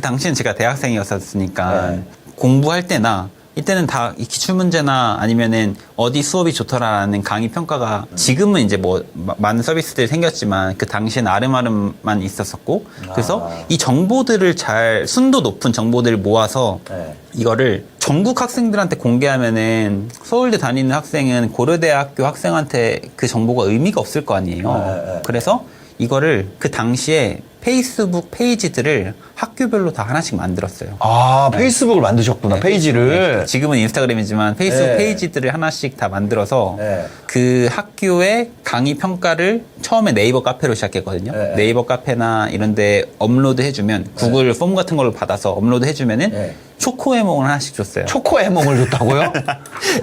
그 당시엔 제가 대학생이었으니까 네. 공부할 때나 이때는 다 이 기출문제나 아니면은 어디 수업이 좋더라라는 강의 평가가 지금은 이제 뭐 많은 서비스들이 생겼지만 그 당시엔 아름아름만 있었었고 그래서 이 정보들을 잘 순도 높은 정보들을 모아서 네. 이거를 전국 학생들한테 공개하면은 서울대 다니는 학생은 고려대학교 학생한테 그 정보가 의미가 없을 거 아니에요. 그래서 이거를 그 당시에 페이스북 페이지들을 학교별로 다 하나씩 만들었어요. 아, 페이스북을 만드셨구나, 네, 페이지를. 네, 지금은 인스타그램이지만 페이스북 네. 페이지들을 하나씩 다 만들어서 네. 그 학교의 강의 평가를 처음에 네이버 카페로 시작했거든요. 네. 네이버 카페나 이런 데 업로드 해주면 구글 폼 같은 걸로 받아서 업로드 해주면은 네. 초코에몽을 하나씩 줬어요. 초코 해몽을 줬다고요?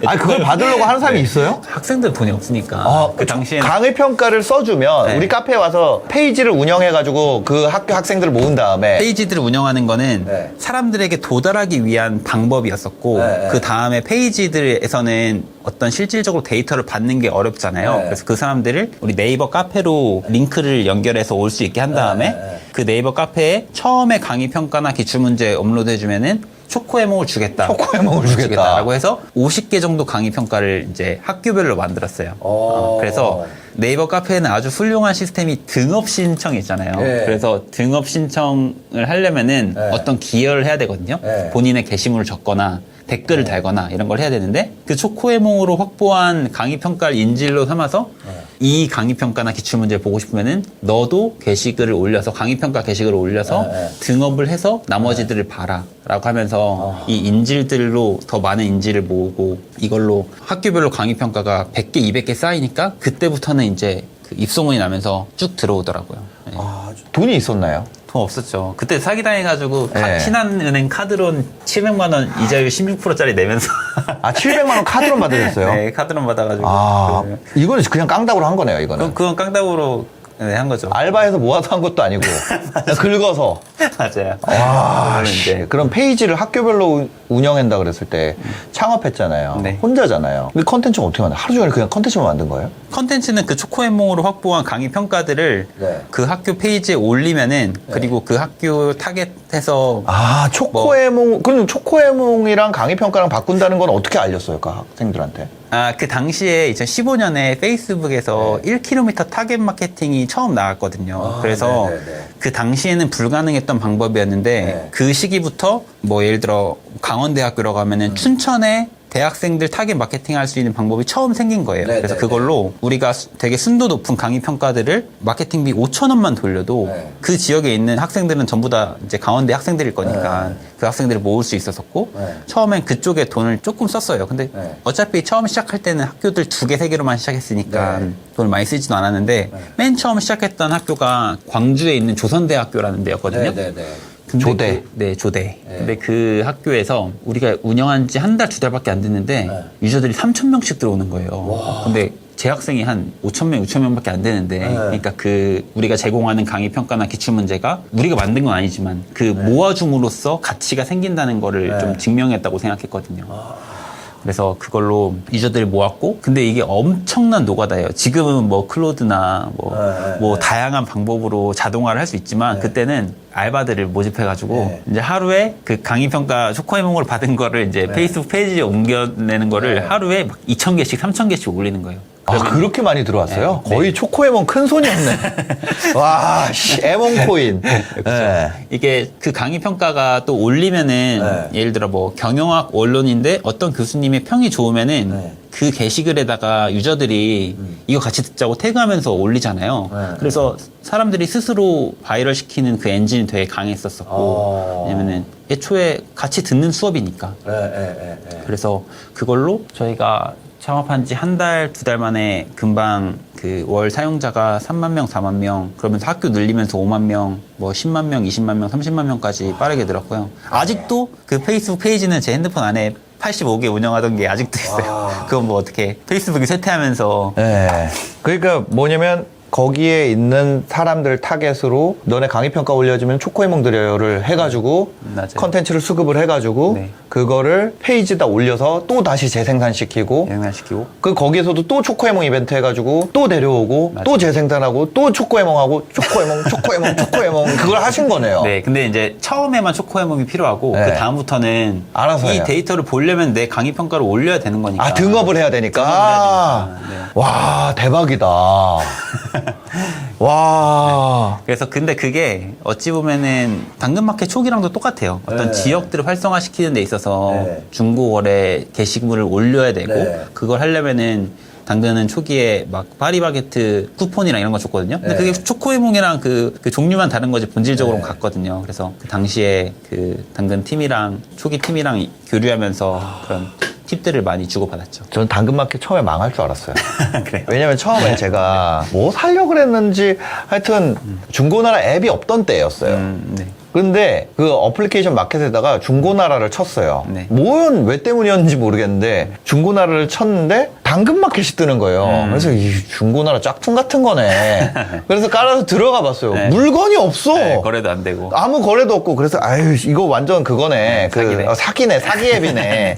아, 그걸 받으려고 하는 사람이 있어요? 학생들 돈이 없으니까. 아, 그 당시에 강의 평가를 써주면 네. 우리 카페에 와서 페이지를 운영해가지고 그 학교 학생들을 모은 다음에 페이지들을 운영하는 거는 네. 사람들에게 도달하기 위한 방법이었었고 네. 그 다음에 페이지들에서는 어떤 실질적으로 데이터를 받는 게 어렵잖아요. 네. 그래서 그 사람들을 우리 네이버 카페로 링크를 연결해서 올 수 있게 한 다음에 네. 그 네이버 카페에 처음에 강의 평가나 기출문제 업로드 해주면은 초코에몽을 주겠다. 초코에몽을 주겠다. 라고 해서 50개 정도 강의 평가를 이제 학교별로 만들었어요. 그래서 네이버 카페에는 아주 훌륭한 시스템이 등업 신청이 있잖아요. 네. 그래서 등업 신청을 하려면은 네. 어떤 기여를 해야 되거든요. 네. 본인의 게시물을 적거나 댓글을 달거나 이런 걸 해야 되는데 그 초코에몽으로 확보한 강의 평가를 인질로 삼아서 이 강의 평가나 기출 문제를 보고 싶으면은 너도 게시글을 올려서 강의 평가 게시글을 올려서 등업을 해서 나머지들을 봐라라고 하면서 이 인질들로 더 많은 인질을 모으고 이걸로 학교별로 강의 평가가 100개, 200개 쌓이니까 그때부터는 이제 그 입소문이 나면서 쭉 들어오더라고요. 네. 아, 돈이 있었나요? 돈 없었죠. 그때 사기당해가지고 네. 신한은행 카드론 700만 원 이자율 16%짜리 내면서 아, 700만 원 카드론 받으셨어요? 네, 카드론 받아가지고 아, 그- 이거는 그냥 깡다구로 한 거네요, 이거는. 그건 깡다구로 네, 한 거죠. 알바해서 모아서 한 것도 아니고 그냥 긁어서. 맞아요. 와, 그거는 이제 그럼 페이지를 학교별로 운영한다 그랬을 때 창업했잖아요. 네. 혼자잖아요. 근데 컨텐츠는 어떻게 만든? 하루 종일 그냥 컨텐츠만 만든 거예요? 컨텐츠는 그 초코에몽으로 확보한 강의 평가들을 네. 그 학교 페이지에 올리면은 그리고 그 학교 타겟해서 아, 초코에몽. 그럼 초코에몽이랑 강의 평가랑 바꾼다는 건 어떻게 알렸어요, 그 학생들한테? 그 당시에 2015년에 페이스북에서 1km 타겟 마케팅이 처음 나왔거든요. 그래서 그 당시에는 불가능했던 방법이었는데 네. 그 시기부터 뭐 예를 들어 강원대학교라고 하면은 춘천에 대학생들 타겟 마케팅 할 수 있는 방법이 처음 생긴 거예요. 네, 그래서 네, 그걸로 우리가 되게 순도 높은 강의 평가들을 마케팅비 5,000원만 돌려도 네. 그 지역에 있는 학생들은 전부 다 이제 강원대 학생들일 거니까 그 학생들을 모을 수 있었었고 네. 처음엔 그쪽에 돈을 조금 썼어요. 근데 네. 어차피 처음 시작할 때는 학교들 2개, 3개로만 시작했으니까 네. 돈을 많이 쓰지도 않았는데 맨 처음 시작했던 학교가 광주에 있는 조선대학교라는 데였거든요. 근데 조대. 네, 조대. 근데 그 학교에서 우리가 운영한 지 한 달, 2달밖에 안 됐는데 유저들이 3,000명씩 들어오는 거예요. 근데 재학생이 한 5,000명, 6,000명밖에 안 되는데 그러니까 그 우리가 제공하는 강의 평가나 기출 문제가 우리가 만든 건 아니지만 그 모아줌으로써 가치가 생긴다는 거를 좀 증명했다고 생각했거든요. 그래서 그걸로 유저들을 모았고 근데 이게 엄청난 노가다예요. 지금은 뭐 클로드나 뭐 다양한 방법으로 자동화를 할 수 있지만 그때는 알바들을 모집해가지고 이제 하루에 그 강의평가 초코에몽으로 받은 거를 이제 페이스북 페이지에 옮겨내는 거를 하루에 막 2,000개씩 3,000개씩 올리는 거예요. 아, 그렇게 많이 들어왔어요? 네. 거의 초코에몽 큰 손이었네. 와, 씨, 에몽코인. 네. 이게 그 강의 평가가 또 올리면은 예를 들어 뭐 경영학 원론인데 어떤 교수님의 평이 좋으면은 그 게시글에다가 유저들이 이거 같이 듣자고 태그하면서 올리잖아요. 그래서 사람들이 스스로 바이럴 시키는 그 엔진이 되게 강했었었고 왜냐면은 애초에 같이 듣는 수업이니까. 그래서 그걸로 저희가 창업한 지 한 달, 2달 만에 금방 그 월 사용자가 3만 명, 4만 명, 그러면서 학교 늘리면서 5만 명, 뭐 10만 명, 20만 명, 30만 명까지 빠르게 늘었고요. 아직도 그 페이스북 페이지는 제 핸드폰 안에 85개 운영하던 게 아직도 있어요. 그건 뭐 어떻게 페이스북이 쇠퇴하면서. 네. 그러니까 뭐냐면 거기에 있는 사람들 타겟으로 너네 강의 평가 올려주면 초코에몽 드려요를 해가지고 맞아요. 컨텐츠를 수급을 해가지고 네. 그 그거를 페이지에다 올려서 또 다시 재생산시키고 영양시키고. 그 거기에서도 또 초코해몽 이벤트 해가지고 또 데려오고 맞아요. 또 재생산하고 또 초코해몽하고 초코해몽 그걸 하신 거네요. 네, 근데 이제 처음에만 초코해몽이 필요하고 네. 그 다음부터는 알아서 이 해요. 데이터를 보려면 내 강의 평가를 올려야 되는 거니까. 아, 등업을 해야 되니까. 등업을 해야 되니까. 네. 와, 대박이다. 와. 그래서 근데 그게 어찌 보면은 당근마켓 초기랑도 똑같아요. 어떤 네. 지역들을 활성화시키는 데 있어서 네. 중고거래 게시물을 올려야 되고 네. 그걸 하려면은 당근은 초기에 막 파리바게트 쿠폰이랑 이런 거 줬거든요. 근데 네. 그게 초코해몽이랑 그 종류만 다른 거지 본질적으로 네. 같거든요. 그래서 그 당시에 그 당근 팀이랑 초기 팀이랑 교류하면서 그런 팁들을 많이 주고받았죠. 저는 당근마켓 처음에 망할 줄 알았어요. 그래요. 왜냐면 처음에 제가 뭐 살려고 그랬는지 하여튼 중고나라 앱이 없던 때였어요. 네. 근데 그 어플리케이션 마켓에다가 중고나라를 쳤어요. 네. 왜 때문이었는지 모르겠는데 중고나라를 쳤는데 당근마켓이 뜨는 거예요. 그래서 이 중고나라 짝퉁 같은 거네. 그래서 깔아서 들어가 봤어요. 네. 물건이 없어. 네, 거래도 안 되고. 아무 거래도 없고 그래서 아유 이거 완전 그거네. 사기네. 사기네. 사기 앱이네.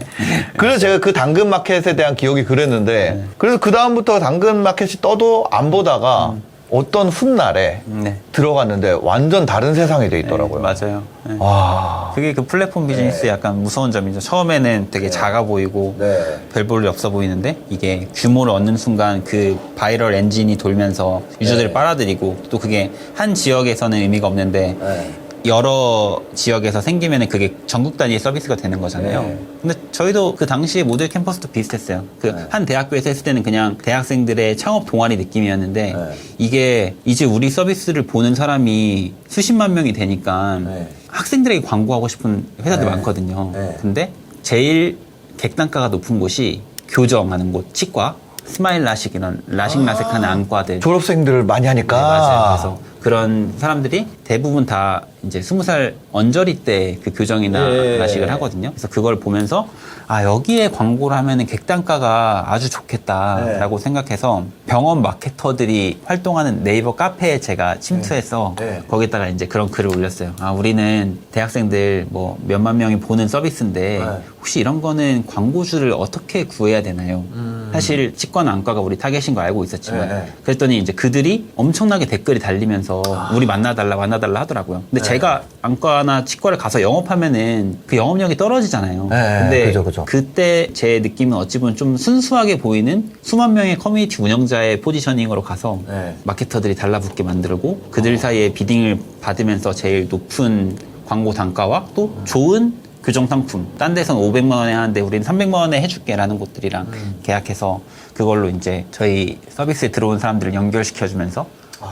그래서 제가 그 당근마켓에 대한 기억이 그랬는데 그래서 그 다음부터 당근마켓이 떠도 안 보다가 어떤 훗날에 네. 들어갔는데 완전 다른 세상이 돼 있더라고요. 맞아요. 네. 와. 그게 그 플랫폼 비즈니스의 약간 무서운 점이죠. 처음에는 되게 작아 보이고 네. 별 볼 일 없어 보이는데 이게 규모를 얻는 순간 그 바이럴 엔진이 돌면서 유저들을 네. 빨아들이고 또 그게 한 지역에서는 의미가 없는데 네. 여러 지역에서 생기면은 그게 전국 단위의 서비스가 되는 거잖아요. 네. 근데 저희도 그 당시에 모델 캠퍼스도 비슷했어요. 그 한 대학교에서 했을 때는 그냥 대학생들의 창업 동아리 느낌이었는데 네. 이게 이제 우리 서비스를 보는 사람이 수십만 명이 되니까 네. 학생들에게 광고하고 싶은 회사들 네. 많거든요. 네. 근데 제일 객단가가 높은 곳이 교정하는 곳, 치과, 스마일 라식 이런 라식 라섹하는 안과들. 졸업생들을 많이 하니까. 네, 맞아요. 그래서 그런 사람들이 대부분 다 이제 20살 언저리 때 그 교정이나 예. 라식을 하거든요. 그래서 그걸 보면서 아, 여기에 광고를 하면은 객단가가 아주 좋겠다라고 생각해서 병원 마케터들이 활동하는 네이버 카페에 제가 침투해서 네. 거기다가 이제 그런 글을 올렸어요. 아, 우리는 대학생들 뭐 몇만 명이 보는 서비스인데 네. 혹시 이런 거는 광고주를 어떻게 구해야 되나요? 사실 치과나 안과가 우리 타겟인 거 알고 있었지만 네. 그랬더니 이제 그들이 엄청나게 댓글이 달리면서 우리 만나달라 하더라고요. 근데 제가 안과나 치과를 가서 영업하면은 그 영업력이 떨어지잖아요. 네, 근데 그죠. 그때 제 느낌은 어찌 보면 좀 순수하게 보이는 수만 명의 커뮤니티 운영자의 포지셔닝으로 가서 네. 마케터들이 달라붙게 만들고 그들 사이에 비딩을 받으면서 제일 높은 광고 단가와 또 좋은 교정 상품. 딴 데선 500만 원에 하는데 우리는 300만 원에 해줄게라는 곳들이랑 계약해서 그걸로 이제 저희 서비스에 들어온 사람들을 연결시켜주면서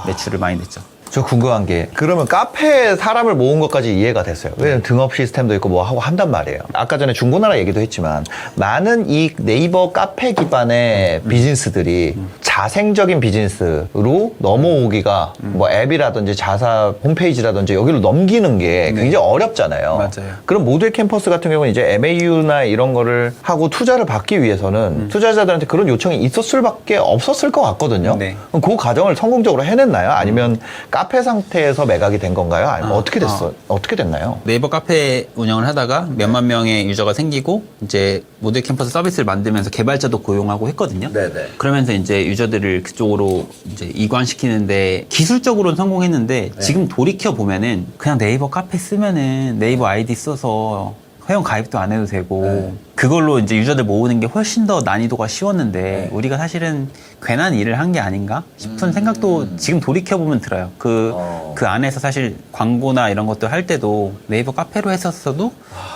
매출을 많이 냈죠. 저 궁금한 게 그러면 카페에 사람을 모은 것까지 이해가 됐어요. 왜냐면 등업 시스템도 있고 뭐 하고 한단 말이에요. 아까 전에 중고나라 얘기도 했지만 많은 이 네이버 카페 기반의 비즈니스들이 자생적인 비즈니스로 넘어오기가 뭐 앱이라든지 자사 홈페이지라든지 여기로 넘기는 게 굉장히 어렵잖아요. 맞아요. 그럼 모델 캠퍼스 같은 경우는 이제 MAU나 이런 거를 하고 투자를 받기 위해서는 투자자들한테 그런 요청이 있었을 밖에 없었을 것 같거든요. 네. 그럼 그 과정을 성공적으로 해냈나요? 아니면 카페 상태에서 매각이 된 건가요? 아니면 어떻게 됐나요? 네이버 카페 운영을 하다가 몇만 명의 유저가 생기고 이제 모델 캠퍼스 서비스를 만들면서 개발자도 고용하고 했거든요. 네네. 그러면서 이제 유저들을 그쪽으로 이제 이관시키는데 기술적으로는 성공했는데 지금 돌이켜 보면은 그냥 네이버 카페 쓰면은 네이버 아이디 써서 회원 가입도 안 해도 되고 그걸로 이제 유저들 모으는 게 훨씬 더 난이도가 쉬웠는데 우리가 사실은 괜한 일을 한 게 아닌가 싶은 생각도 지금 돌이켜보면 들어요. 그 안에서 사실 광고나 이런 것들 할 때도 네이버 카페로 했었어도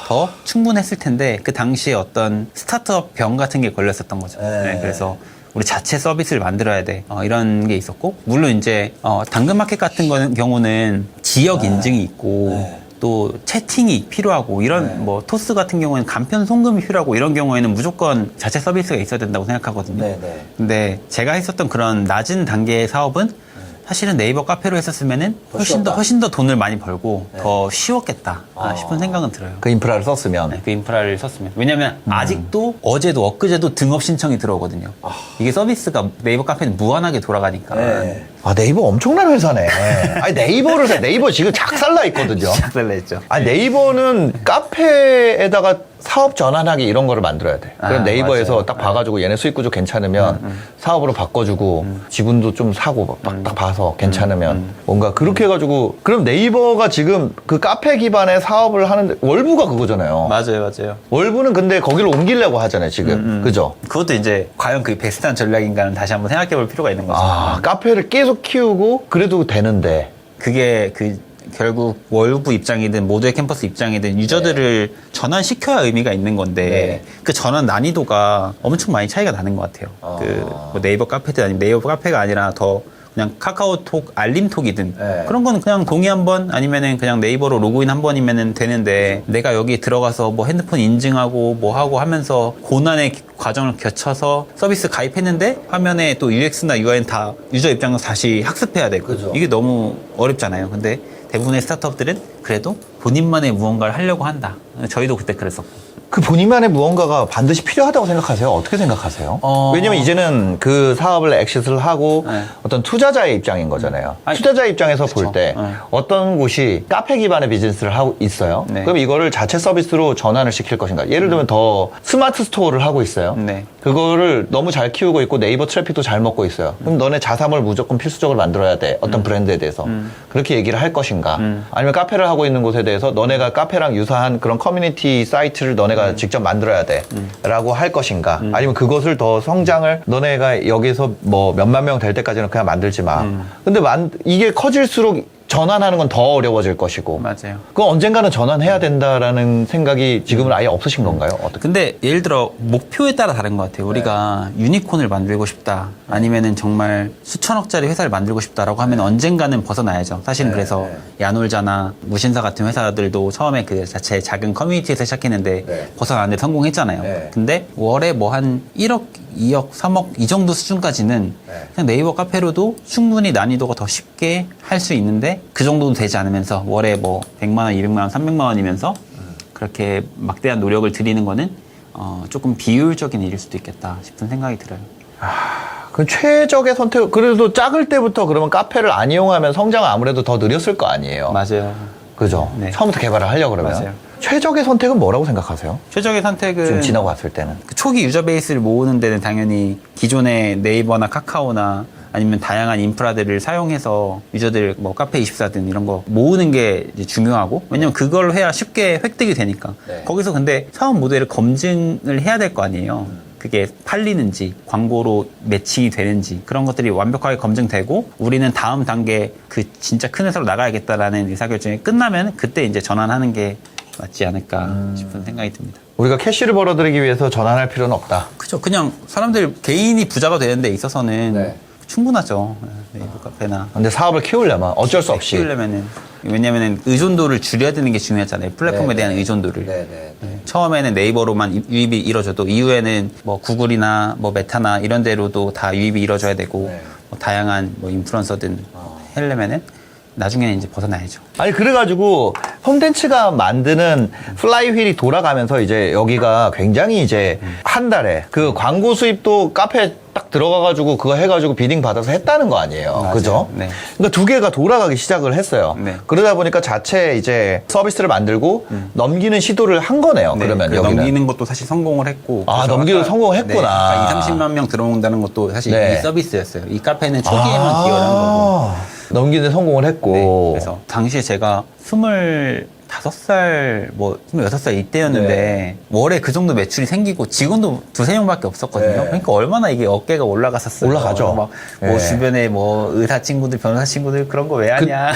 더 충분했을 텐데 그 당시에 어떤 스타트업 병 같은 게 걸렸었던 거죠. 네, 그래서 우리 자체 서비스를 만들어야 돼. 이런 게 있었고 물론 이제 당근마켓 같은 경우는 지역 인증이 있고 또 채팅이 필요하고 이런 뭐 토스 같은 경우에는 간편 송금이 필요하고 이런 경우에는 무조건 자체 서비스가 있어야 된다고 생각하거든요. 네네. 근데 제가 했었던 그런 낮은 단계의 사업은 사실은 네이버 카페로 했었으면은 훨씬 더 돈을 많이 벌고 더 쉬웠겠다 싶은 생각은 들어요. 그 인프라를 썼으면. 네, 그 인프라를 썼으면. 왜냐면 아직도 어제도 엊그제도 등업 신청이 들어오거든요. 이게 서비스가 네이버 카페는 무한하게 돌아가니까. 네. 아, 네이버 엄청난 회사네. 아니, 네이버 지금 작살나 있거든요. 작살냈죠. 아니, 네이버는 카페에다가 사업 전환하기 이런 거를 만들어야 돼. 그럼 네이버에서 맞아요. 딱 봐가지고 얘네 수익 구조 괜찮으면 사업으로 바꿔주고 지분도 좀 사고 딱 봐서 괜찮으면 뭔가 그렇게 해가지고 그럼 네이버가 지금 그 카페 기반의 사업을 하는데 월부가 그거잖아요. 맞아요. 월부는 근데 거기를 옮기려고 하잖아요, 지금. 그죠? 그것도 이제 과연 그게 베스트한 전략인가는 다시 한번 생각해 볼 필요가 있는 거죠. 아, 카페를 계속 키우고 그래도 되는데. 그게 결국 월부 입장이든 모두의 캠퍼스 입장이든 유저들을 전환시켜야 의미가 있는 건데 그 전환 난이도가 엄청 많이 차이가 나는 것 같아요. 뭐 네이버 카페든 아니면 네이버 카페가 아니라 더 그냥 카카오톡 알림톡이든 그런 거는 그냥 동의 한 번 아니면은 그냥 네이버로 로그인 한 번이면은 되는데 내가 여기 들어가서 뭐 핸드폰 인증하고 뭐 하고 하면서 고난의 과정을 거쳐서 서비스 가입했는데 화면에 또 UX나 UI는 다 유저 입장에서 다시 학습해야 되고 이게 너무 어렵잖아요. 근데 대부분의 스타트업들은 그래도 본인만의 무언가를 하려고 한다. 저희도 그때 그랬었고. 그 본인만의 무언가가 반드시 필요하다고 생각하세요? 어떻게 생각하세요? 왜냐면 이제는 그 사업을 엑시트를 하고 어떤 투자자의 입장인 거잖아요. 투자자의 입장에서 볼 때 어떤 곳이 카페 기반의 비즈니스를 하고 있어요. 그럼 이거를 자체 서비스로 전환을 시킬 것인가? 예를 들면 더 스마트 스토어를 하고 있어요. 그거를 너무 잘 키우고 있고 네이버 트래픽도 잘 먹고 있어요. 그럼 너네 자사몰 무조건 필수적으로 만들어야 돼. 어떤 브랜드에 대해서. 그렇게 얘기를 할 것인가? 아니면 카페를 하고 있는 곳에 대해서 너네가 카페랑 유사한 그런 커뮤니티 사이트를 너네가 직접 만들어야 돼. 라고 할 것인가? 아니면 그것을 더 성장을 너네가 여기서 뭐 몇만 명 될 때까지는 그냥 만들지 마. 근데 이게 커질수록 전환하는 건 더 어려워질 것이고. 맞아요. 그건 언젠가는 전환해야 된다라는 생각이 지금은 아예 없으신 건가요? 어떻게? 근데 예를 들어 목표에 따라 다른 것 같아요. 우리가 유니콘을 만들고 싶다. 아니면은 정말 수천억짜리 회사를 만들고 싶다라고 하면 언젠가는 벗어나야죠. 사실은 그래서 야놀자나 무신사 같은 회사들도 처음에 그 자체 작은 커뮤니티에서 시작했는데 벗어나는데 성공했잖아요. 근데 월에 뭐 한 1억, 2억, 3억 이 정도 수준까지는 그냥 네이버 카페로도 충분히 난이도가 더 쉽게 할 수 있는데 그 정도도 되지 않으면서 월에 뭐 100만 원, 200만 원, 300만 원이면서 그렇게 막대한 노력을 들이는 거는 조금 비효율적인 일일 수도 있겠다 싶은 생각이 들어요. 그 최적의 선택, 그래도 작을 때부터 그러면 카페를 안 이용하면 성장은 아무래도 더 느렸을 거 아니에요. 맞아요. 그죠? 네. 처음부터 개발을 하려고 그러면. 맞아요. 최적의 선택은 뭐라고 생각하세요? 최적의 선택은 좀 지나고 봤을 때는. 그 초기 유저 베이스를 모으는 데는 당연히 기존의 네이버나 카카오나 아니면 다양한 인프라들을 사용해서 유저들 뭐 카페24든 이런 거 모으는 게 이제 중요하고 왜냐면 그걸 해야 쉽게 획득이 되니까 거기서 근데 사업 모델을 검증을 해야 될 거 아니에요. 그게 팔리는지 광고로 매칭이 되는지 그런 것들이 완벽하게 검증되고 우리는 다음 단계 그 진짜 큰 회사로 나가야겠다라는 의사결정이 끝나면 그때 이제 전환하는 게 맞지 않을까 싶은 생각이 듭니다. 우리가 캐시를 벌어들이기 위해서 전환할 필요는 없다. 그죠. 그냥 사람들 개인이 부자가 되는 데 있어서는 충분하죠. 네이버 카페나. 근데 사업을 키우려면 어쩔 수 없이. 키우려면은 왜냐면은 의존도를 줄여야 되는 게 중요하잖아요. 플랫폼에 대한 의존도를. 처음에는 네이버로만 유입이 이루어져도 이후에는 뭐 구글이나 뭐 메타나 이런 데로도 다 유입이 이루어져야 되고 뭐 다양한 뭐 인플루언서든 하려면은 나중에는 이제 벗어나야죠. 아니 그래가지고 콘텐츠가 만드는 플라이휠이 돌아가면서 이제 여기가 굉장히 이제 한 달에 그 광고 수입도 카페 딱 들어가가지고 그거 해가지고 비딩 받아서 했다는 거 아니에요. 맞아요. 그죠? 네. 그러니까 두 개가 돌아가기 시작을 했어요. 네. 그러다 보니까 자체 이제 서비스를 만들고 넘기는 시도를 한 거네요. 네, 그러면 그 여기는. 넘기는 것도 사실 성공을 했고. 아, 그래서 넘기도 아까, 성공했구나. 네, 아까 30만 명 들어온다는 것도 사실 네. 이 서비스였어요. 이 카페는 초기에만 기여를 한 거고. 넘기는 성공을 네, 했고. 그래서 당시에 제가 25살, 뭐 26살 이때였는데 월에 그 정도 매출이 생기고 직원도 2-3명밖에 없었거든요. 그러니까 얼마나 이게 어깨가 올라갔었어요. 올라가죠. 막 뭐 주변에 뭐 의사 친구들, 변호사 친구들 그런 거 왜 하냐.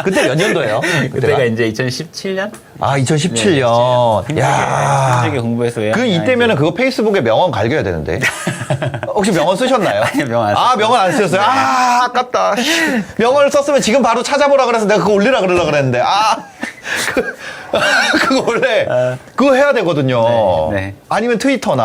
그때 몇 년도예요? 그때가 이제 2017년? 아, 2017년. 힘들게 공부해서 왜 그 하냐, 이때면은 이제. 그거 페이스북에 명언 갈겨야 되는데. 혹시 명언 쓰셨나요? 아니, 명언 안 아, 명언 안 쓰셨어요? 아, 아깝다. 명언을 썼으면 지금 바로 찾아보라 그래서 내가 그거 올리라 그러려고 그랬는데. 아. 그거 원래 그거 해야 되거든요. 네. 아니면 트위터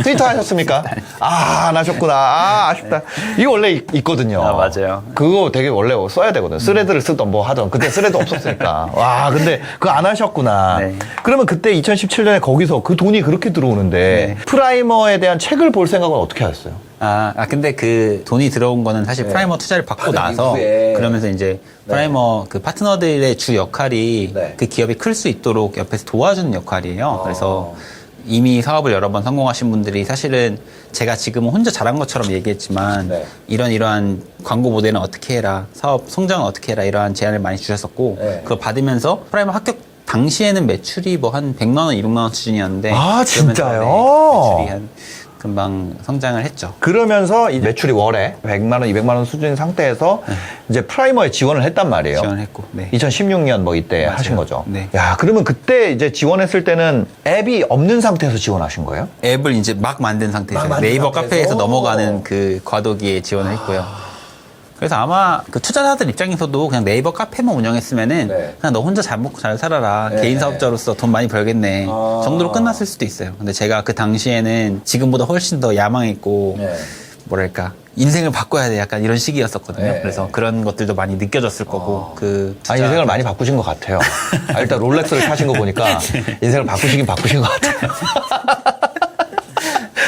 하셨습니까? 아, 안 하셨구나. 아, 아쉽다. 이거 원래 있거든요. 아, 맞아요. 그거 되게 원래 써야 되거든요. 스레드를 쓰던 뭐 하던. 그때 스레드 없었으니까. 와, 근데 그거 안 하셨구나. 네. 그러면 그때 2017년에 거기서 그 돈이 그렇게 들어오는데 프라이머에 대한 책을 볼 생각은 어떻게 하셨어요? 근데 그 돈이 들어온 거는 사실 네. 프라이머 투자를 받고 받은 나서 이후에. 그러면서 이제 프라이머 그 파트너들의 주 역할이 네. 그 기업이 클 수 있도록 옆에서 도와주는 역할이에요. 그래서 이미 사업을 여러 번 성공하신 분들이 사실은 제가 지금은 혼자 잘한 것처럼 얘기했지만 네. 이러한 광고 모델은 어떻게 해라, 사업 성장은 어떻게 해라 이러한 제안을 많이 주셨었고 네. 그걸 받으면서 프라이머 합격 당시에는 매출이 뭐 한 100만 원, 200만 원 수준이었는데 아, 그러면서 진짜요? 매출이 한 금방 성장을 했죠. 그러면서 이 매출이 월에 100만 원, 200만 원 수준 상태에서 이제 프라이머에 지원을 했단 말이에요. 지원을 했고, 네. 2016년 뭐 이때 맞아요. 하신 거죠. 네. 야, 그러면 그때 이제 지원했을 때는 앱이 없는 상태에서 지원하신 거예요? 앱을 이제 막 만든 상태에서 막 만든 네이버 상태에서? 카페에서 넘어가는 그 과도기에 지원을 했고요. 그래서 아마 그 투자자들 입장에서도 그냥 네이버 카페만 운영했으면은 네. 그냥 너 혼자 잘 먹고 잘 살아라. 네. 개인 사업자로서 돈 많이 벌겠네. 아. 정도로 끝났을 수도 있어요. 근데 제가 그 당시에는 지금보다 훨씬 더 야망있고 네. 뭐랄까 인생을 바꿔야 돼 약간 이런 시기였었거든요. 네. 그래서 그런 것들도 많이 느껴졌을 거고 그 투자- 인생을 많이 바꾸신 것 같아요. 일단 롤렉스를 사신 거 보니까 인생을 바꾸신 것 같아요.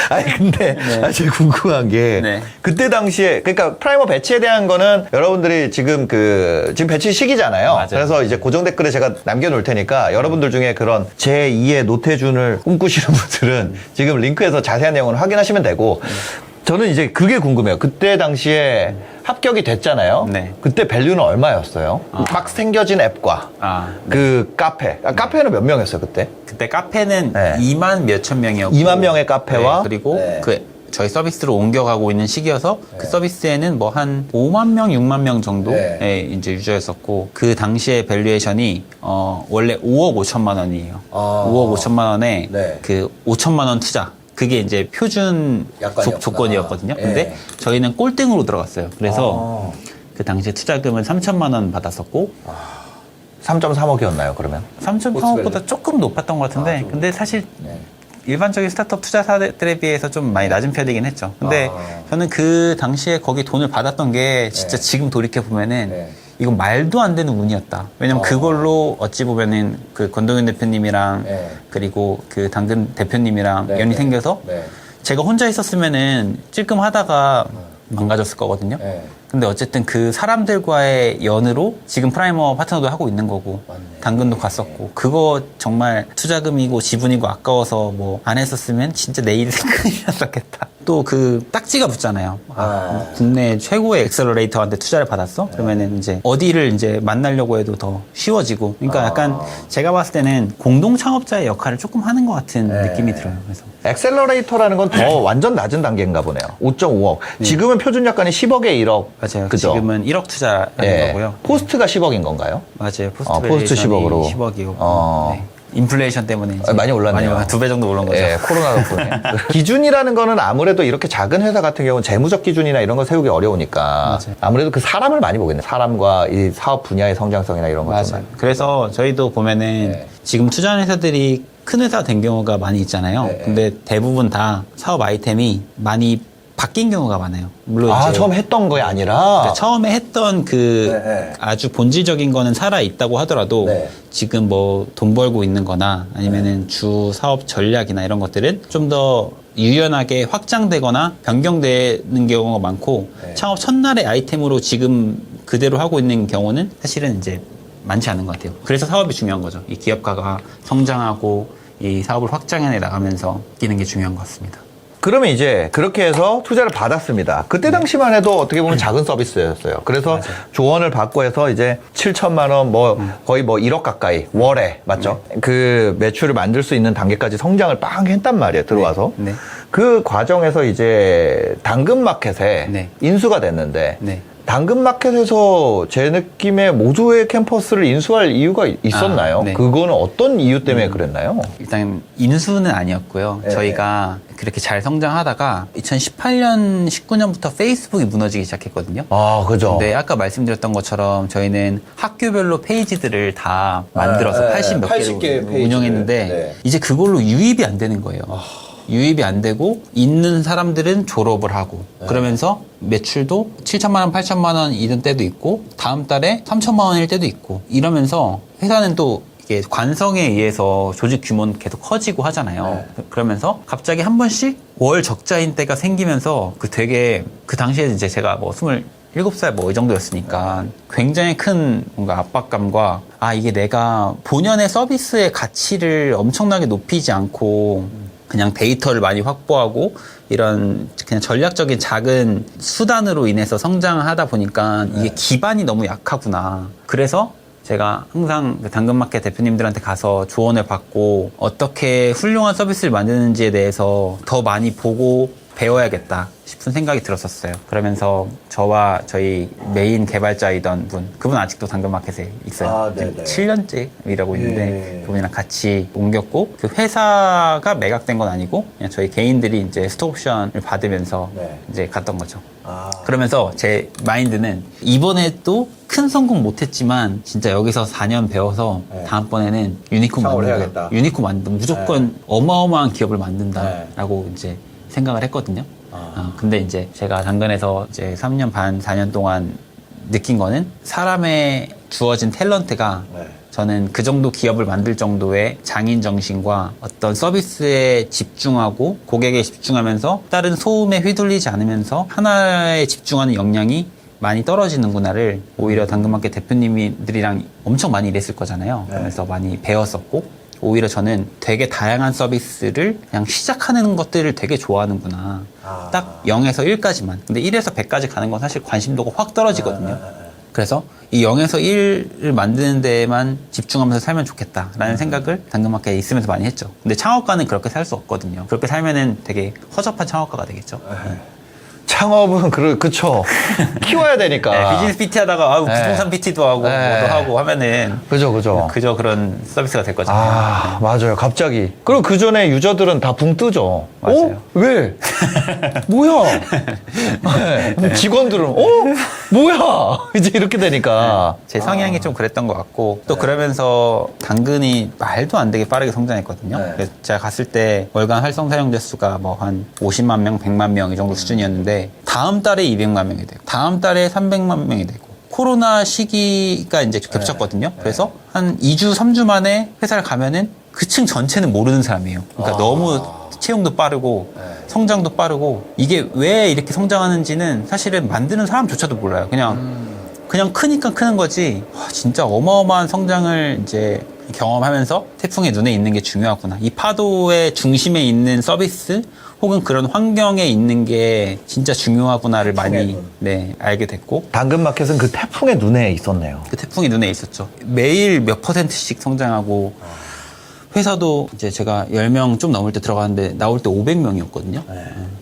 아니 근데 제가 궁금한 게 네. 그때 당시에 그러니까 프라이머 배치에 대한 거는 여러분들이 지금 배치 시기잖아요. 맞아요. 그래서 이제 고정 댓글에 제가 남겨놓을 테니까 여러분들 중에 그런 제2의 노태준을 꿈꾸시는 분들은 지금 링크에서 자세한 내용을 확인하시면 되고 저는 이제 그게 궁금해요. 그때 당시에 합격이 됐잖아요. 네. 그때 밸류는 얼마였어요? 막 생겨진 앱과 그 카페. 카페는 몇 명이었어요 그때? 그때 카페는 네. 2만 몇천 명이었고 2만 명의 카페와 네, 그리고 네. 그 저희 서비스로 옮겨가고 있는 시기여서 그 서비스에는 뭐 한 5만 명, 6만 명 정도의 네. 이제 유저였었고 그 당시에 밸류에이션이 원래 5억 5천만 원이에요. 아. 5억 5천만 원에 네. 그 5천만 원 투자. 그게 이제 표준 약관이었구나. 조건이었거든요. 네. 근데 저희는 꼴등으로 들어갔어요. 그래서 아. 그 당시에 투자금은 3천만 원 받았었고 3.3억이었나요 그러면? 3.3억보다 조금 높았던 것 같은데 근데 사실 네. 일반적인 스타트업 투자사들에 비해서 좀 많이 낮은 편이긴 했죠. 근데 아. 저는 그 당시에 거기 돈을 받았던 게 진짜 네. 지금 돌이켜보면은 네. 이건 말도 안 되는 운이었다. 왜냐면 그걸로 어찌 보면은 그 권동윤 대표님이랑 네. 그리고 그 당근 대표님이랑 네. 연이 생겨서 네. 제가 혼자 있었으면은 찔끔하다가 망가졌을 거거든요. 네. 근데 어쨌든 그 사람들과의 연으로 지금 프라이머 파트너도 하고 있는 거고 맞네. 당근도 갔었고 그거 정말 투자금이고 지분이고 아까워서 뭐 안 했었으면 진짜 내 인생 큰일이었겠다. 또 그 딱지가 붙잖아요. 국내 최고의 엑셀러레이터한테 투자를 받았어? 그러면은 이제 어디를 이제 만나려고 해도 더 쉬워지고. 그러니까 약간 제가 봤을 때는 공동 창업자의 역할을 조금 하는 것 같은 느낌이 들어요. 그래서 엑셀러레이터라는 건 더 완전 낮은 단계인가 보네요. 5.5억. 지금은 표준 약관이 10억에 1억. 맞아요. 그죠? 지금은 1억 투자하는 예. 거고요. 포스트가 10억인 건가요? 맞아요. 포스트 포스트 10억으로. 10억이고. 어. 인플레이션 때문에 이제 많이 올랐네요. 2배 정도 오른 거죠. 예, 코로나 덕분에. 기준이라는 거는 아무래도 이렇게 작은 회사 같은 경우는 재무적 기준이나 이런 걸 세우기 어려우니까 맞아요. 아무래도 그 사람을 많이 보겠네. 사람과 이 사업 분야의 성장성이나 이런 것들. 맞아요. 그래서 저희도 보면은 네. 지금 투자하는 회사들이 큰 회사 된 경우가 많이 있잖아요. 네. 근데 대부분 다 사업 아이템이 많이 바뀐 경우가 많아요. 물론 아, 이제 처음 했던 게 아니라. 그러니까 처음에 했던 그 네. 아주 본질적인 거는 살아 있다고 하더라도 네. 지금 뭐 돈 벌고 있는 거나 아니면은 주 사업 전략이나 이런 것들은 좀 더 유연하게 확장되거나 변경되는 경우가 많고 네. 창업 첫날의 아이템으로 지금 그대로 하고 있는 경우는 사실은 이제 많지 않은 것 같아요. 그래서 사업이 중요한 거죠. 이 기업가가 성장하고 이 사업을 확장해 나가면서 뛰는 게 중요한 것 같습니다. 그러면 이제 그렇게 해서 투자를 받았습니다. 그때 당시만 해도 어떻게 보면 작은 서비스였어요. 그래서 조언을 받고 해서 이제 7천만 원, 거의 1억 가까이 월에 맞죠? 그 매출을 만들 수 있는 단계까지 성장을 빵 했단 말이에요. 들어와서. 네. 그 과정에서 이제 당근마켓에 네. 인수가 됐는데 네. 당근마켓에서 제 느낌에 모두의 캠퍼스를 인수할 이유가 있었나요? 네. 그거는 어떤 이유 때문에 그랬나요? 일단 인수는 아니었고요. 네. 저희가 그렇게 잘 성장하다가 2018년, 19년부터 페이스북이 무너지기 시작했거든요. 아, 그죠. 근데 아까 말씀드렸던 것처럼 저희는 학교별로 페이지들을 다 만들어서 80 몇 80 개 개를 페이지를. 운영했는데 네. 이제 그걸로 유입이 안 되는 거예요. 유입이 안 되고 있는 사람들은 졸업을 하고 그러면서 매출도 7천만 원, 8천만 원이던 때도 있고 다음 달에 3천만 원일 때도 있고 이러면서 회사는 또 이게 관성에 의해서 조직 규모는 계속 커지고 하잖아요. 그러면서 갑자기 한 번씩 월 적자인 때가 생기면서 그 되게 그 당시에 이제 제가 뭐 27살 뭐 이 정도였으니까 굉장히 큰 뭔가 압박감과 이게 내가 본연의 서비스의 가치를 엄청나게 높이지 않고 그냥 데이터를 많이 확보하고 이런 그냥 전략적인 작은 수단으로 인해서 성장을 하다 보니까 이게 기반이 너무 약하구나. 그래서 제가 항상 그 당근마켓 대표님들한테 가서 조언을 받고 어떻게 훌륭한 서비스를 만드는지에 대해서 더 많이 보고 배워야겠다 싶은 생각이 들었었어요. 그러면서 저와 저희 메인 개발자이던 그분 아직도 당근마켓에 있어요. 지금 7년째 일하고 있는데 그분이랑 같이 옮겼고 그 회사가 매각된 건 아니고 그냥 저희 개인들이 이제 스톡옵션을 받으면서 이제 갔던 거죠. 그러면서 제 마인드는 이번에도 큰 성공 못했지만 진짜 여기서 4년 배워서 다음번에는 유니콘 만든다. 유니콘 만든다. 무조건 어마어마한 기업을 만든다라고 이제 생각을 했거든요. 근데 이제 제가 당근에서 이제 3년 반, 4년 동안 느낀 거는 사람의 주어진 탤런트가 저는 그 정도 기업을 만들 정도의 장인 정신과 어떤 서비스에 집중하고 고객에 집중하면서 다른 소음에 휘둘리지 않으면서 하나에 집중하는 역량이 많이 떨어지는구나를 오히려 당근마켓 대표님들이랑 엄청 많이 일했을 거잖아요. 그래서 많이 배웠었고 오히려 저는 되게 다양한 서비스를 그냥 시작하는 것들을 되게 좋아하는구나. 딱 0에서 1까지만. 근데 1에서 100까지 가는 건 사실 관심도가 확 떨어지거든요. 그래서 이 0에서 1을 만드는 데만 집중하면서 살면 좋겠다라는 생각을 당근마켓에 있으면서 많이 했죠. 근데 창업가는 그렇게 살 수 없거든요. 그렇게 살면은 되게 허접한 창업가가 되겠죠. 창업은 그쵸. 키워야 되니까. 비즈니스 PT 하다가 부동산 PT도 하고 뭐도 하고 하면은 그저 그런 서비스가 될 거잖아요. 맞아요. 갑자기. 그리고 그 전에 유저들은 다 붕 뜨죠. 맞아요. 왜? 뭐야? 직원들은 뭐야? 이제 이렇게 되니까. 제 성향이 좀 그랬던 것 같고 또 그러면서 당근이 말도 안 되게 빠르게 성장했거든요. 그래서 제가 갔을 때 월간 활성 사용자 수가 뭐 한 50만 명, 100만 명 이 정도 수준이었는데 다음 달에 200만 명이 되고 다음 달에 300만 명이 되고 코로나 시기가 이제 겹쳤거든요. 그래서 한 2주, 3주 만에 회사를 가면은 그 층 전체는 모르는 사람이에요. 그러니까 너무 채용도 빠르고 성장도 빠르고 이게 왜 이렇게 성장하는지는 사실은 만드는 사람조차도 몰라요. 그냥 크니까 크는 거지. 진짜 어마어마한 성장을 이제 경험하면서 태풍의 눈에 있는 게 중요하구나. 이 파도의 중심에 있는 서비스 혹은 그런 환경에 있는 게 진짜 중요하구나를 많이 알게 됐고 당근마켓은 그 태풍의 눈에 있었네요. 그 태풍이 눈에 있었죠. 매일 몇 %씩 성장하고 회사도 이제 제가 10명 좀 넘을 때 들어갔는데 나올 때 500명이었거든요.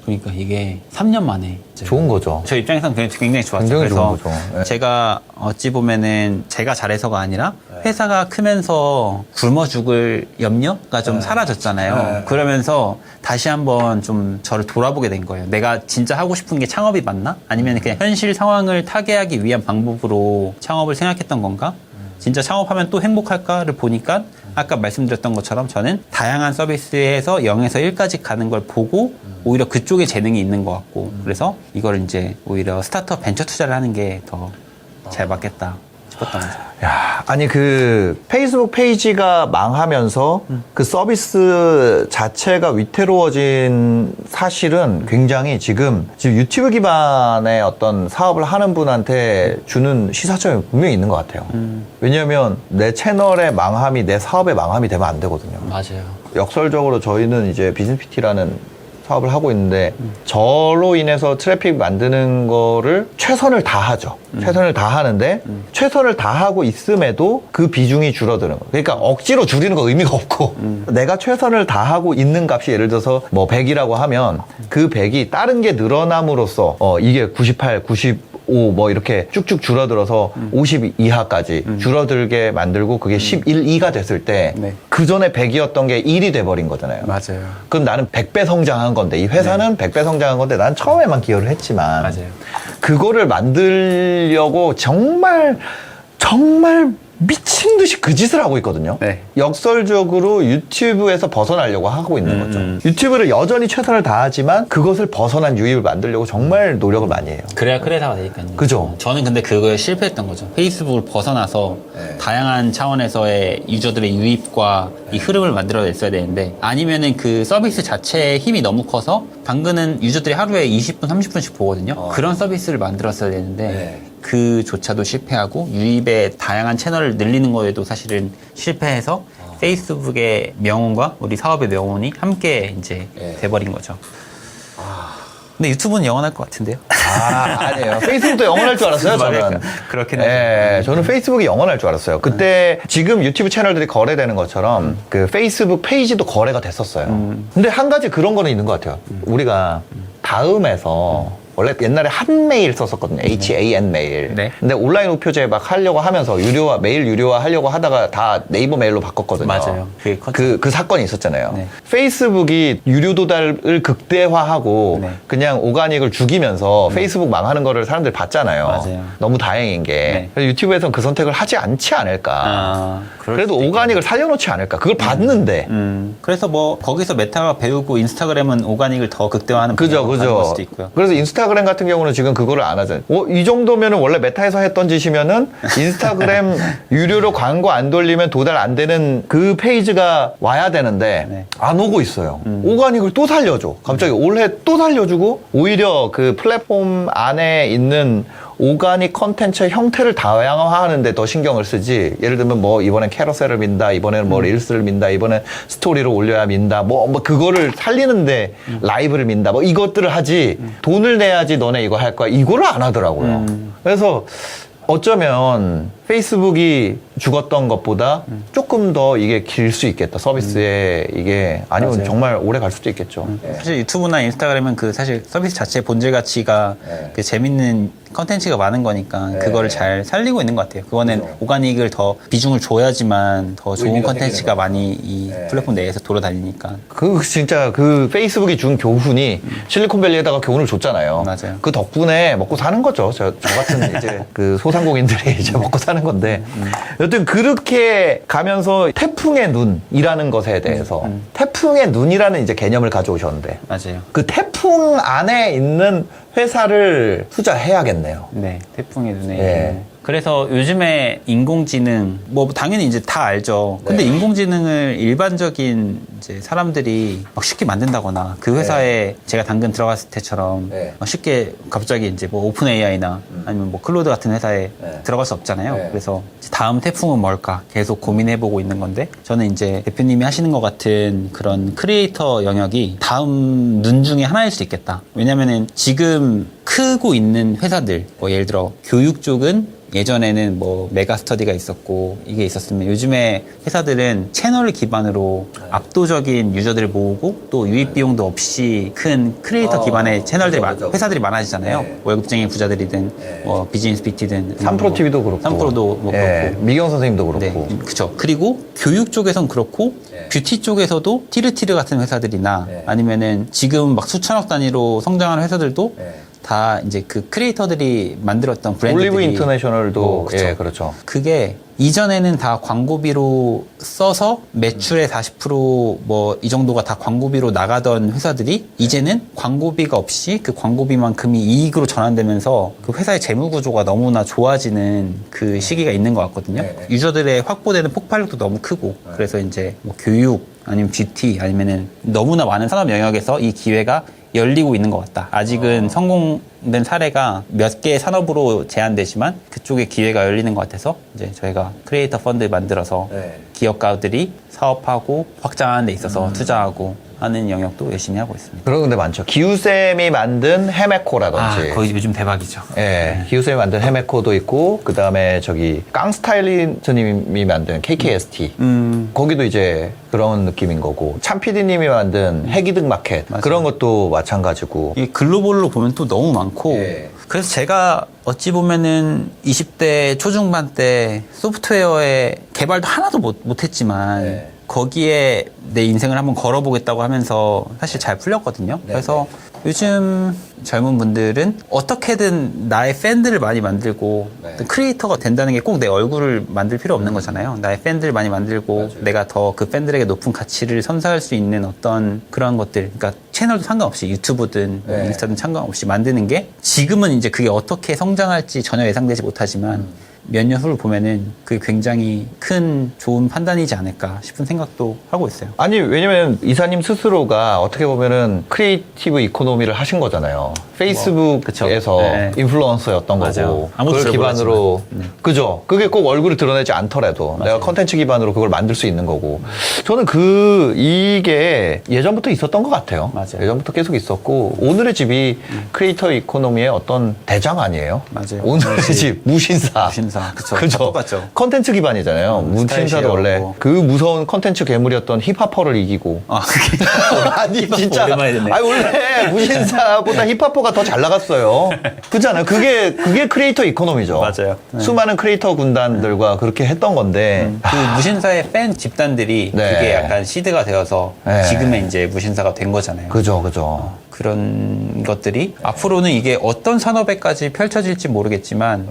그러니까 이게 3년 만에 좋은 거죠. 저 입장에서는 굉장히 좋았죠. 굉장히 그래서 좋은 거죠. 제가 어찌 보면은 제가 잘해서가 아니라 회사가 크면서 굶어 죽을 염려가 좀 사라졌잖아요. 그러면서 다시 한번 좀 저를 돌아보게 된 거예요. 내가 진짜 하고 싶은 게 창업이 맞나? 아니면 그냥 현실 상황을 타개하기 위한 방법으로 창업을 생각했던 건가? 진짜 창업하면 또 행복할까를 보니까 아까 말씀드렸던 것처럼 저는 다양한 서비스에서 0에서 1까지 가는 걸 보고 오히려 그쪽에 재능이 있는 것 같고 그래서 이걸 이제 오히려 스타트업 벤처 투자를 하는 게 더 잘 맞겠다 싶었던 거죠. 야, 아니 그 페이스북 페이지가 망하면서 그 서비스 자체가 위태로워진 사실은 굉장히 지금 유튜브 기반의 어떤 사업을 하는 분한테 주는 시사점이 분명히 있는 것 같아요. 왜냐하면 내 채널의 망함이 내 사업의 망함이 되면 안 되거든요. 맞아요. 역설적으로 저희는 이제 비즈니스 PT라는 사업을 하고 있는데 저로 인해서 트래픽 만드는 거를 최선을 다하죠. 최선을 다하는데 최선을 다하고 있음에도 그 비중이 줄어드는 거예요. 그러니까 억지로 줄이는 거 의미가 없고 내가 최선을 다하고 있는 값이 예를 들어서 뭐 100이라고 하면 그 100이 다른 게 늘어남으로써 이게 98, 95 뭐 이렇게 쭉쭉 줄어들어서 50 이하까지 줄어들게 만들고 그게 11, 2가 됐을 때 그 전에 100이었던 게 1이 돼버린 거잖아요. 맞아요. 그럼 나는 100배 성장한 건데 이 회사는 100배 성장한 건데 난 처음에만 기여를 했지만 맞아요. 그거를 만들려고 정말 미친 듯이 그 짓을 하고 있거든요. 네. 역설적으로 유튜브에서 벗어나려고 하고 있는 거죠. 유튜브를 여전히 최선을 다하지만 그것을 벗어난 유입을 만들려고 정말 노력을 많이 해요. 그래야 크리에이터가 되니까요. 그죠? 저는 근데 그거에 실패했던 거죠. 페이스북을 벗어나서 다양한 차원에서의 유저들의 유입과 이 흐름을 만들어냈어야 되는데 아니면은 그 서비스 자체의 힘이 너무 커서 당근은 유저들이 하루에 20분, 30분씩 보거든요. 그런 서비스를 만들었어야 되는데 그조차도 실패하고 유입의 다양한 채널을 늘리는 거에도 사실은 실패해서 페이스북의 명운과 우리 사업의 명운이 함께 이제 돼버린 거죠. 근데 유튜브는 영원할 것 같은데요? 아니에요. 페이스북도 영원할 줄 알았어요, 저는. 그렇긴 하죠. 네, 저는 페이스북이 영원할 줄 알았어요. 그때 지금 유튜브 채널들이 거래되는 것처럼 그 페이스북 페이지도 거래가 됐었어요. 근데 한 가지 그런 거는 있는 것 같아요. 우리가 다음에서 원래 옛날에 한메일 썼었거든요. HAN 메일. 네. 근데 온라인 우표제 막 하려고 하면서 메일 유료화 하려고 하다가 다 네이버 메일로 바꿨거든요. 맞아요. 그 사건이 있었잖아요. 네. 페이스북이 유료 도달을 극대화하고 네. 그냥 오가닉을 죽이면서 페이스북 망하는 거를 사람들이 봤잖아요. 맞아요. 너무 다행인 게. 네. 그래서 유튜브에서는 그 선택을 하지 않지 않을까. 그럴 그래도 수도 오가닉을 살려놓지 않을까. 그걸 봤는데. 그래서 뭐 거기서 메타가 배우고 인스타그램은 오가닉을 더 극대화하는 그죠, 방향으로 가는 걸 그죠. 수도 있고요. 그래서 인스타그램 같은 경우는 지금 그거를 안 하잖아요. 이 정도면은 원래 메타에서 했던 짓이면은 인스타그램 유료로 광고 안 돌리면 도달 안 되는 그 페이지가 와야 되는데 네. 안 오고 있어요. 오가닉을 또 살려줘. 갑자기 올해 또 살려주고 오히려 그 플랫폼 안에 있는 오가닉 컨텐츠의 형태를 다양화하는데 더 신경을 쓰지. 예를 들면 뭐 이번엔 캐러셀을 민다, 이번에는 뭐 릴스를 민다, 이번엔 스토리로 올려야 민다, 뭐 그거를 살리는데 라이브를 민다, 뭐 이것들을 하지. 돈을 내야지 너네 이거 할 거야. 이거를 안 하더라고요. 그래서 어쩌면 페이스북이 죽었던 것보다 조금 더 이게 길 수 있겠다. 서비스에 이게 아니면 맞아요. 정말 오래 갈 수도 있겠죠. 사실 유튜브나 인스타그램은 그 사실 서비스 자체의 본질 가치가 그 재밌는 컨텐츠가 많은 거니까 그거를 잘 살리고 있는 것 같아요. 그거는 오가닉을 더 비중을 줘야지만 더 좋은 의미가 컨텐츠가 많이 이 플랫폼 내에서 돌아다니니까. 진짜 그 페이스북이 준 교훈이 실리콘밸리에다가 교훈을 줬잖아요. 맞아요. 그 덕분에 먹고 사는 거죠. 저 같은 이제 그 소상공인들이 이제 먹고 사는 건데. 여튼 그렇게 가면서 태풍의 눈이라는 것에 대해서 태풍의 눈이라는 이제 개념을 가져오셨는데 맞아요. 그 태풍 안에 있는 회사를 투자해야겠네요. 네, 태풍의 눈에. 예. 그래서 요즘에 인공지능, 뭐 당연히 이제 다 알죠. 근데 인공지능을 일반적인 이제 사람들이 막 쉽게 만든다거나 그 회사에 제가 당근 들어갔을 때처럼 막 쉽게 갑자기 이제 뭐 오픈 AI나 아니면 뭐 클로드 같은 회사에 들어갈 수 없잖아요. 그래서 이제 다음 태풍은 뭘까 계속 고민해보고 있는 건데 저는 이제 대표님이 하시는 것 같은 그런 크리에이터 영역이 다음 눈 중에 하나일 수 있겠다. 왜냐면은 지금 크고 있는 회사들, 뭐 예를 들어 교육 쪽은 예전에는 뭐 메가스터디가 있었고 이게 있었으면 요즘에 회사들은 채널을 기반으로 압도적인 유저들을 모으고 또 유입 비용도 없이 큰 크리에이터 기반의 채널들이 회사들이 많아지잖아요. 월급쟁이 부자들이든 뭐 비즈니스 PT든 3프로TV도 그렇고 3프로도 뭐 그렇고 미경 선생님도 그렇고 네, 그렇죠. 그리고 교육 쪽에선 그렇고 뷰티 쪽에서도 티르티르 같은 회사들이나 아니면은 지금 막 수천억 단위로 성장하는 회사들도 다 이제 그 크리에이터들이 만들었던 브랜드들이 올리브 인터내셔널도 그쵸. 그렇죠. 그게 이전에는 다 광고비로 써서 매출의 40% 이 정도가 다 광고비로 나가던 회사들이 이제는 광고비가 없이 그 광고비만큼이 이익으로 전환되면서 그 회사의 재무 구조가 너무나 좋아지는 그 시기가 있는 것 같거든요. 유저들의 확보되는 폭발력도 너무 크고 그래서 이제 뭐 교육 아니면 뷰티 아니면은 너무나 많은 산업 영역에서 이 기회가 열리고 있는 것 같다. 아직은 성공된 사례가 몇 개의 산업으로 제한되지만 그쪽에 기회가 열리는 것 같아서 이제 저희가 크리에이터 펀드 만들어서 기업가들이 사업하고 확장하는 데 있어서 투자하고 하는 영역도 열심히 하고 있습니다. 그런 데 많죠. 기우쌤이 만든 헤메코라든지. 거의 요즘 대박이죠. 예, 기우쌤이 만든 헤메코도 있고, 그 다음에 저기, 깡스타일리스트님이 만든 KKST. 거기도 이제 그런 느낌인 거고, 참PD님이 만든 해기득 마켓. 맞아요. 그런 것도 마찬가지고. 이 글로벌로 보면 또 너무 많고, 그래서 제가 어찌 보면은 20대 초중반 때 소프트웨어의 개발도 하나도 못했지만, 거기에 내 인생을 한번 걸어보겠다고 하면서 사실 잘 풀렸거든요. 그래서 요즘 젊은 분들은 어떻게든 나의 팬들을 많이 만들고 크리에이터가 된다는 게 꼭 내 얼굴을 만들 필요 없는 거잖아요. 나의 팬들을 많이 만들고 내가 더 그 팬들에게 높은 가치를 선사할 수 있는 어떤 그런 것들, 그러니까 채널도 상관없이 유튜브든 인스타든 상관없이 만드는 게 지금은 이제 그게 어떻게 성장할지 전혀 예상되지 못하지만 몇 년 후를 보면은 그게 굉장히 큰 좋은 판단이지 않을까 싶은 생각도 하고 있어요. 아니 왜냐면 이사님 스스로가 어떻게 보면은 크리에이티브 이코노미를 하신 거잖아요. 페이스북에서 네. 인플루언서였던 맞아요. 거고 아무도 그걸 잘 기반으로 그죠? 그게 꼭 얼굴을 드러내지 않더라도 내가 컨텐츠 기반으로 그걸 만들 수 있는 거고 저는 이게 예전부터 있었던 것 같아요. 맞아요. 예전부터 계속 있었고 오늘의 집이 크리에이터 이코노미의 어떤 대장 아니에요? 맞아요. 오늘의 집 무신사. 무신사. 그쵸. 다 그죠? 똑같죠. 컨텐츠 기반이잖아요. 무신사도 스타일이에요. 원래 그 무서운 컨텐츠 괴물이었던 힙합퍼를 이기고. 아, 그게 아니 진짜. 오랜만에 듣네. 아니 원래 무신사보다 힙합퍼가 더 잘 나갔어요. 그렇잖아요. 그게 크리에이터 이코노미죠. 맞아요. 네. 수많은 크리에이터 군단들과 그렇게 했던 건데. 그 무신사의 팬 집단들이 네. 그게 약간 시드가 되어서 네. 지금의 이제 무신사가 된 거잖아요. 그죠. 그런 것들이 앞으로는 이게 어떤 산업에까지 펼쳐질지 모르겠지만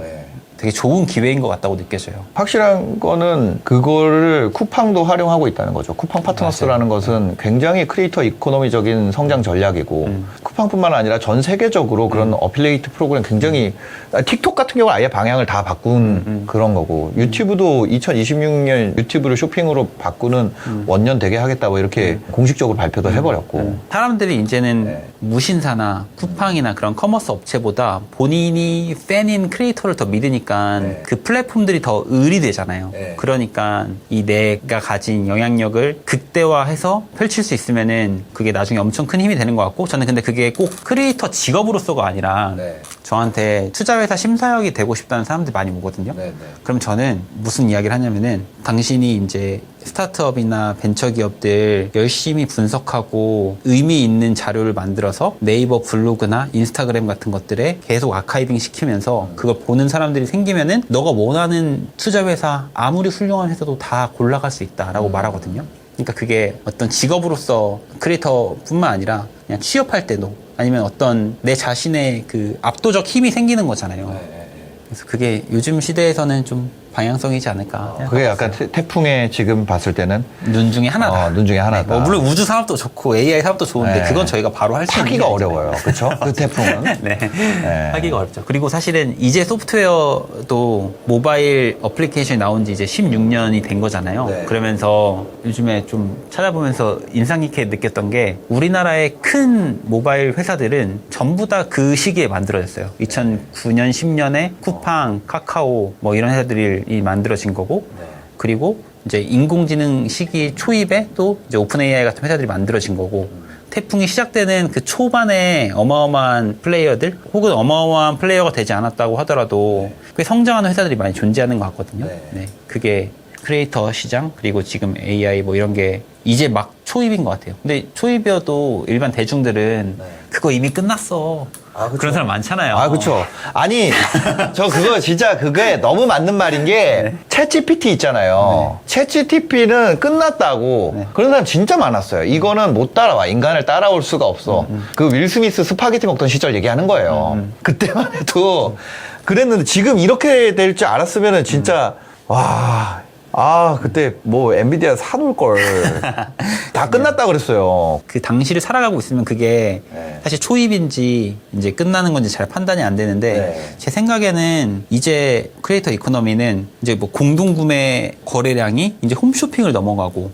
되게 좋은 기회인 것 같다고 느껴져요. 확실한 거는 그거를 쿠팡도 활용하고 있다는 거죠. 쿠팡 파트너스라는 것은 굉장히 크리에이터 이코노미적인 성장 전략이고 쿠팡뿐만 아니라 전 세계적으로 그런 어필리에이트 프로그램 굉장히 틱톡 같은 경우는 아예 방향을 다 바꾼 그런 거고 유튜브도 2026년 유튜브를 쇼핑으로 바꾸는 원년 되게 하겠다 뭐 이렇게 공식적으로 발표도 해버렸고 사람들이 이제는 무신사나 쿠팡이나 그런 커머스 업체보다 본인이 팬인 크리에이터를 더 믿으니까 그 플랫폼들이 더 을이 되잖아요. 그러니까 이 내가 가진 영향력을 극대화해서 펼칠 수 있으면은 그게 나중에 엄청 큰 힘이 되는 것 같고 저는 근데 그게 꼭 크리에이터 직업으로서가 아니라 저한테 투자회사 심사역이 되고 싶다는 사람들이 많이 오거든요. 그럼 저는 무슨 이야기를 하냐면은 당신이 이제 스타트업이나 벤처기업들 열심히 분석하고 의미 있는 자료를 만들어서 네이버 블로그나 인스타그램 같은 것들에 계속 아카이빙 시키면서 그걸 보는 사람들이 생기면은 너가 원하는 투자회사 아무리 훌륭한 회사도 다 골라갈 수 있다라고 말하거든요. 그러니까 그게 어떤 직업으로서 크리에이터뿐만 아니라 그냥 취업할 때도 아니면 어떤 내 자신의 그 압도적 힘이 생기는 거잖아요. 그래서 그게 요즘 시대에서는 좀 방향성이지 않을까. 그게 약간 태풍에 지금 봤을 때는 눈 중에 하나다. 눈 중에 하나다. 뭐 물론 우주 산업도 좋고 AI 산업도 좋은데 네. 그건 저희가 바로 할 수 있는 하기가 게 어려워요. 그렇죠? 그 태풍은. 네. 하기가 어렵죠. 그리고 사실은 이제 소프트웨어도 모바일 어플리케이션이 나온 지 이제 16년이 된 거잖아요. 그러면서 요즘에 좀 찾아보면서 인상 깊게 느꼈던 게 우리나라의 큰 모바일 회사들은 전부 다 그 시기에 만들어졌어요. 2009년, 10년에 쿠팡, 카카오 뭐 이런 회사들이 만들어진 거고 그리고 이제 인공지능 시기 초입에 또 이제 오픈 AI 같은 회사들이 만들어진 거고 태풍이 시작되는 그 초반에 어마어마한 플레이어들 혹은 어마어마한 플레이어가 되지 않았다고 하더라도 꽤 성장하는 회사들이 많이 존재하는 것 같거든요. 네. 그게 크리에이터 시장 그리고 지금 AI 뭐 이런 게 이제 막 초입인 것 같아요. 근데 초입이어도 일반 대중들은 그거 이미 끝났어. 그런 사람 많잖아요. 아, 그쵸. 아니, 저 그거 진짜 그게 너무 맞는 말인 게, 챗GPT 있잖아요. 챗GPT는 끝났다고. 그런 사람 진짜 많았어요. 이거는 못 따라와. 인간을 따라올 수가 없어. 그 윌 스미스 스파게티 먹던 시절 얘기하는 거예요. 그때만 해도 그랬는데 지금 이렇게 될 줄 알았으면은 진짜, 와. 그때 뭐 엔비디아 사놓을 걸. 다 끝났다 그랬어요. 그 당시를 살아가고 있으면 그게 사실 초입인지 이제 끝나는 건지 잘 판단이 안 되는데 제 생각에는 이제 크리에이터 이코노미는 이제 뭐 공동구매 거래량이 이제 홈쇼핑을 넘어가고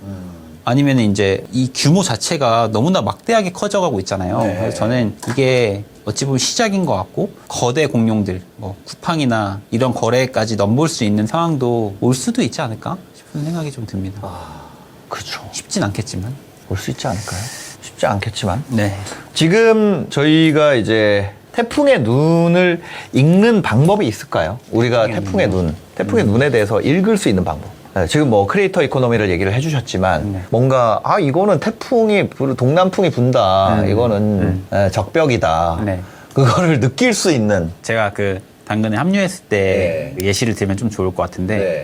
아니면 이제 이 규모 자체가 너무나 막대하게 커져가고 있잖아요. 그래서 저는 이게 어찌 보면 시작인 것 같고 거대 공룡들 뭐 쿠팡이나 이런 거래까지 넘볼 수 있는 상황도 올 수도 있지 않을까 싶은 생각이 좀 듭니다. 그쵸. 쉽진 않겠지만. 올 수 있지 않을까요? 쉽지 않겠지만. 네. 지금 저희가 이제 태풍의 눈을 읽는 방법이 있을까요? 우리가 태풍의 눈에 대해서 읽을 수 있는 방법. 네, 지금 뭐 크리에이터 이코노미를 얘기를 해주셨지만 뭔가 이거는 동남풍이 분다. 이거는 적벽이다. 네. 그거를 느낄 수 있는 제가 그 당근에 합류했을 때 예시를 들면 좀 좋을 것 같은데